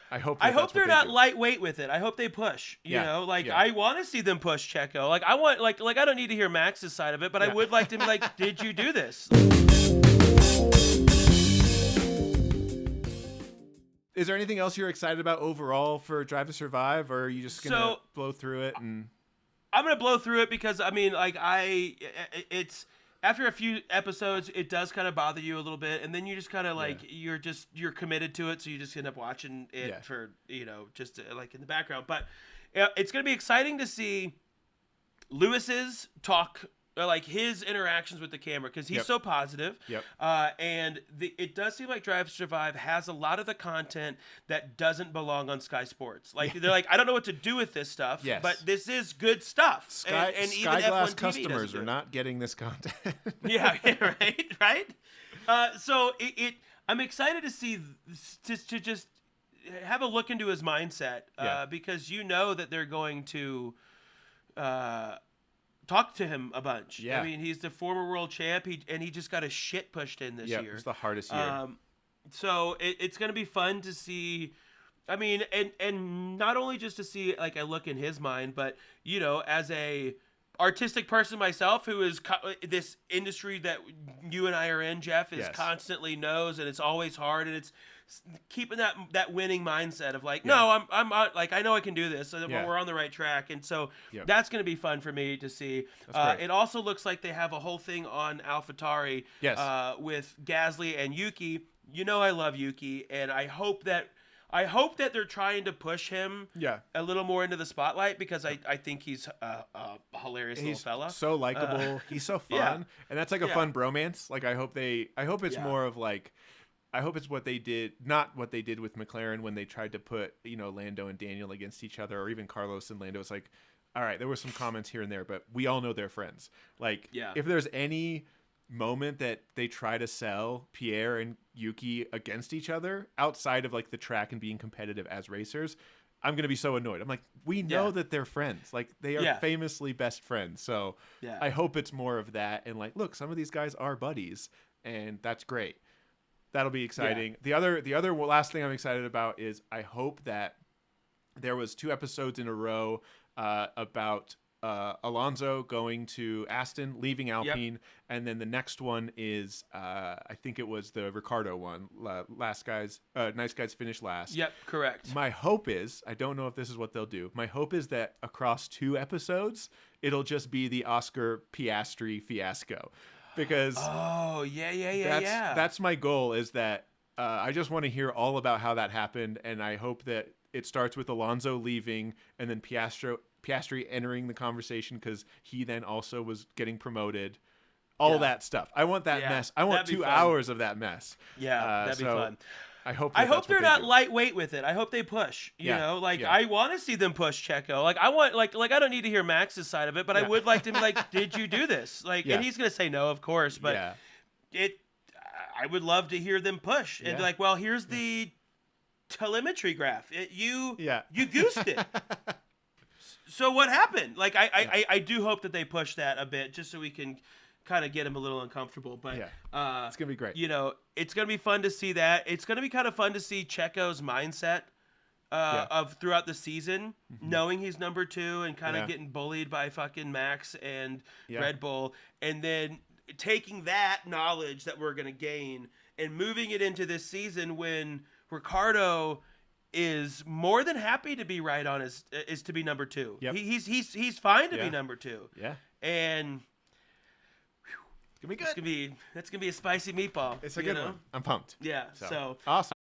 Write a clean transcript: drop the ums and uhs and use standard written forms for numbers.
I hope I that hope that's what they're they not do. lightweight with it. I hope they push. You Yeah, know, like yeah. I want to see them push Checo. Like I want, like I don't need to hear Max's side of it, but I Yeah. would like to be like, did you do this? Is there anything else you're excited about overall for Drive to Survive, or are you just gonna So- blow through it and? I'm gonna blow through it because I mean, like it's after a few episodes, it does kind of bother you a little bit, and then you just kind of like you're committed to it, so you just end up watching it for just like in the background. But it's gonna be exciting to see Lewis's talk. Like his interactions with the camera, because he's so positive. Yep. And it does seem like Drive to Survive has a lot of the content that doesn't belong on Sky Sports. Like they're like, I don't know what to do with this stuff, but this is good stuff. And even F1 Skyglass TV customers doesn't are do it. not getting this content. Yeah, right. So I'm excited to see to just have a look into his mindset, because you know that they're going to talk to him a bunch. Yeah. I mean, he's the former world champ, and he just got his shit pushed in this year. It's the hardest year. So it's going to be fun to see. I mean, and not only just to see like a look in his mind, but as a artistic person myself, who is this industry that you and I are in, Jeff, is constantly knows, and it's always hard, and it's keeping that winning mindset of like, no, I'm like, I know I can do this, so we're on the right track, and so that's going to be fun for me to see. It also looks like they have a whole thing on AlphaTauri with Gasly and Yuki. I love Yuki, and I hope that they're trying to push him a little more into the spotlight, because I think he's a hilarious little fella. So likable. He's so fun. And that's like a fun bromance. Like I hope it's more of like, I hope it's what they did, not what they did with McLaren when they tried to put, Lando and Daniel against each other, or even Carlos and Lando. It's like, all right, there were some comments here and there, but we all know they're friends. Like, if there's any moment that they try to sell Pierre and Yuki against each other outside of like the track and being competitive as racers, I'm going to be so annoyed. I'm like, we know that they're friends. Like they are famously best friends. So I hope it's more of that. And like, look, some of these guys are buddies, and that's great. That'll be exciting. The other last thing I'm excited about is I hope that there was 2 episodes in a row about Alonso going to Aston, leaving Alpine, and then the next one is I think it was the Ricardo one. Nice guys finish last. Yep, correct. My hope is, I don't know if this is what they'll do. My hope is that across 2 episodes, it'll just be the Oscar Piastri fiasco. Because that's my goal, is that I just want to hear all about how that happened, and I hope that it starts with Alonso leaving and then Piastri entering the conversation because he then also was getting promoted. All that stuff. I want that mess. I want 2 hours of that mess. Yeah, that'd be fun. I hope they're not lightweight with it. I hope they push. I want to see them push Checo. Like I want, like I don't need to hear Max's side of it, but I would like to be like, did you do this? Like, and he's gonna say no, of course, but I would love to hear them push and be like, well, here's the telemetry graph. You goosed it. So what happened? Like I do hope that they push that a bit, just so we can kind of get him a little uncomfortable, but it's gonna be great. It's gonna be fun to see that. It's gonna be kind of fun to see Checo's mindset of throughout the season, knowing he's number 2 and kind of getting bullied by fucking Max and Red Bull, and then taking that knowledge that we're gonna gain and moving it into this season when Ricardo is more than happy to be right on is to be number 2. Yep. He's fine to be number 2. Yeah, and. It's gonna be good. That's gonna be a spicy meatball. It's a good one. I'm pumped. Yeah. So awesome.